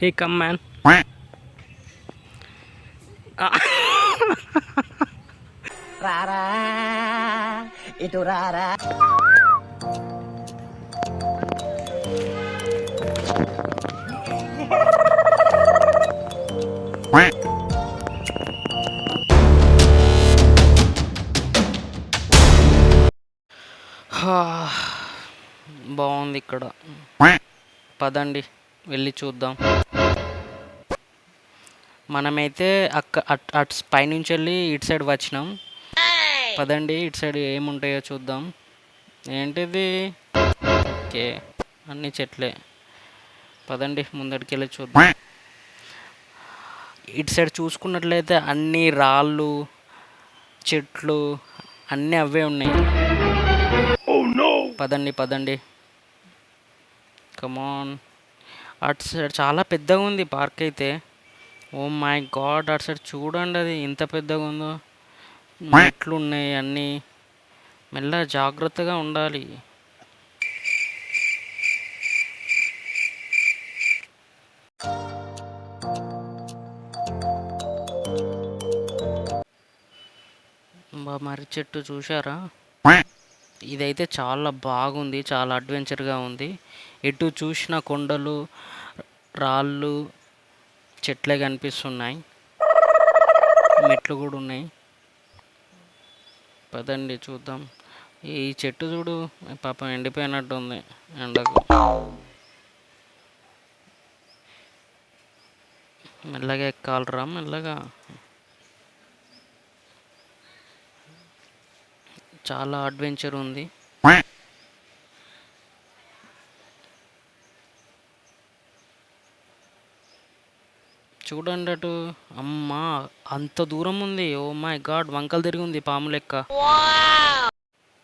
Hey, come man. రారా ఇటు రారా. బాగుంది ఇక్కడ. పదండి వెళ్ళి చూద్దాం. మనమైతే అటు పైనుంచి వెళ్ళి ఇటు సైడ్ వచ్చినాం. పదండి ఇటు సైడ్ ఏముంటాయో చూద్దాం. ఏంటిది? ఓకే, అన్ని చెట్లే. పదండి ముందడికి వెళ్ళి చూద్దాం. ఇటు సైడ్ చూసుకున్నట్లయితే అన్ని రాళ్ళు, చెట్లు అన్నీ అవే ఉన్నాయి. పదండి పదండి, కమాన్. అటు సైడ్ చాలా పెద్దగా ఉంది పార్క్ అయితే. ఓ మై గాడ్, అటు సైడ్ చూడండి, అది ఎంత పెద్దగా ఉందో. మెట్లు ఉన్నాయి అన్నీ. మెల్లగా జాగ్రత్తగా ఉండాలి. మర్రి చెట్టు చూసారా? ఇదైతే చాలా బాగుంది, చాలా అడ్వెంచర్గా ఉంది. ఎటు చూసిన కొండలు, రాళ్ళు, చెట్లే కనిపిస్తున్నాయి. మెట్లు కూడా ఉన్నాయి. పదండి చూద్దాం. ఈ చెట్టు చూడు, పాపం ఎండిపోయినట్టు ఉంది ఎండకు. మెల్లగా ఎక్కాలరా, మెల్లగా. చాలా అడ్వెంచర్ ఉంది. చూడండి అటు. అమ్మా, అంత దూరం ఉంది. ఓ మై గాడ్, వంకలు తిరిగి ఉంది పాము లెక్క.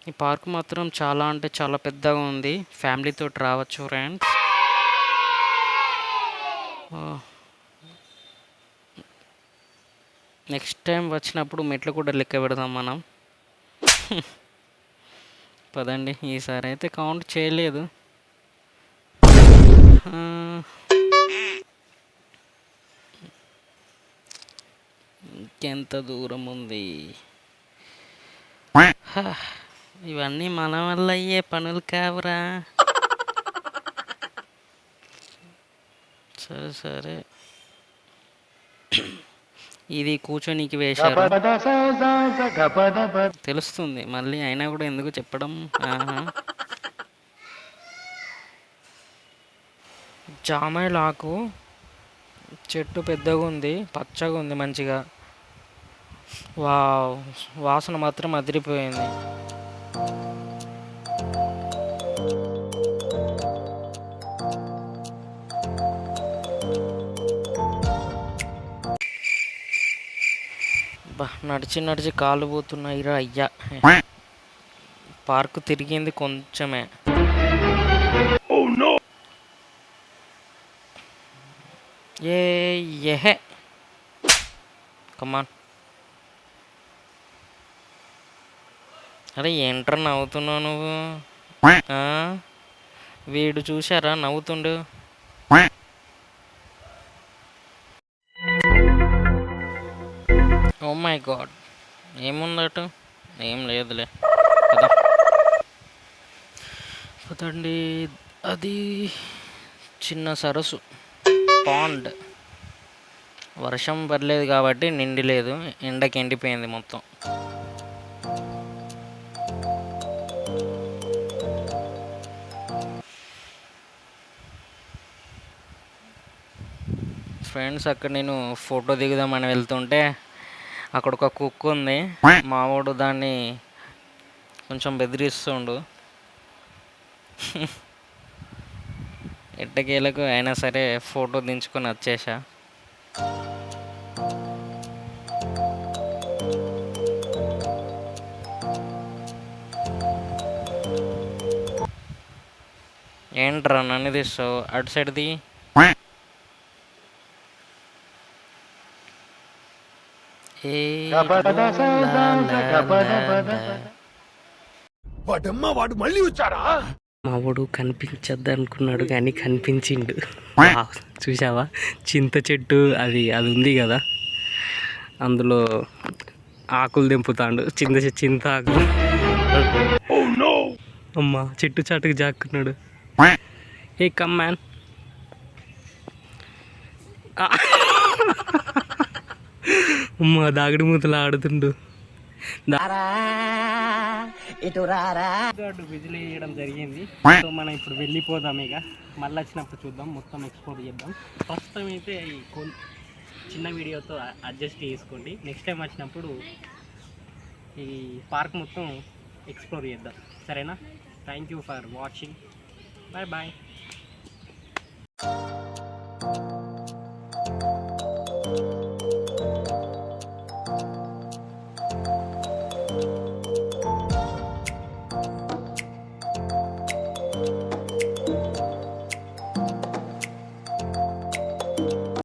ఈ పార్క్ మాత్రం చాలా అంటే చాలా పెద్దగా ఉంది. ఫ్యామిలీతో రావచ్చు ఫ్రెండ్స్. నెక్స్ట్ టైం వచ్చినప్పుడు మెట్లు కూడా లెక్క పెడదాం మనం. పదండి, ఈసారి అయితే కౌంట్ చేయలేదు. ఇంకెంత దూరం ఉంది? ఇవన్నీ మన వల్ల అయ్యే పనులు కావురా. సరే సరే, ఇది కూర్చోనీకి వేశారు తెలుస్తుంది మళ్ళీ, అయినా కూడా ఎందుకు చెప్పడం. జామాయిల్ ఆకు చెట్టు పెద్దగా ఉంది, పచ్చగా ఉంది మంచిగా. వావ్, వాసన మాత్రం అదిరిపోయింది. నడిచి నడిచి కాలు పోతున్నాయిరా అయ్యా. పార్కు తిరిగింది కొంచెమే. ఏహే, కమాన్. అరే ఏంట్రా నవ్వుతున్నావు నువ్వు? వీడు చూసారా నవ్వుతుండు? Oh my God, ఏముందట? ఏం లేదులే కదా. పదండి, అది చిన్న సరస్సు, పాండ్. వర్షం పడలేదు కాబట్టి నిండి లేదు, ఎండకి ఎండిపోయింది మొత్తం. ఫ్రెండ్స్, అక్కడ నేను ఫోటో దిగుదామని వెళ్తుంటే అక్కడ ఒక కుక్క ఉంది. మావాడు దాన్ని కొంచెం బెదిరిస్తుండు. ఎట్టకేలకు అయినా సరే ఫోటో దించుకొని వచ్చేసా. ఏంట్రా నన్ను తీస్తావు? అటు సైడ్ది. ఏ లా లా లా లా. వాడు మళ్ళీ వచ్చాడా? మావాడు కనిపించద్దు అనుకున్నాడు కానీ కనిపించిండు. వావ్, చూసావా చింత చెట్టు అది అది ఉంది కదా, అందులో ఆకులు దింపుతాండు, చింత ఆకులు. అమ్మా చెట్టు చాటుకు జాక్కున్నాడు. ఏ కమ్ మ్యాన్. అమ్మా దాగుడు మూతలు ఆడుతుండు. రారా ఇటు రారా. విజిల్ వేయడం జరిగింది. సో మనం ఇప్పుడు వెళ్ళిపోదాం, ఇక మళ్ళీ వచ్చినప్పుడు చూద్దాం, మొత్తం ఎక్స్ప్లోర్ చేద్దాం. ఫస్ట్ టైం అయితే ఈ చిన్న వీడియోతో అడ్జస్ట్ చేసుకోండి. నెక్స్ట్ టైం వచ్చినప్పుడు ఈ పార్క్ మొత్తం ఎక్స్ప్లోర్ చేద్దాం, సరేనా? Thank you for watching. Bye bye.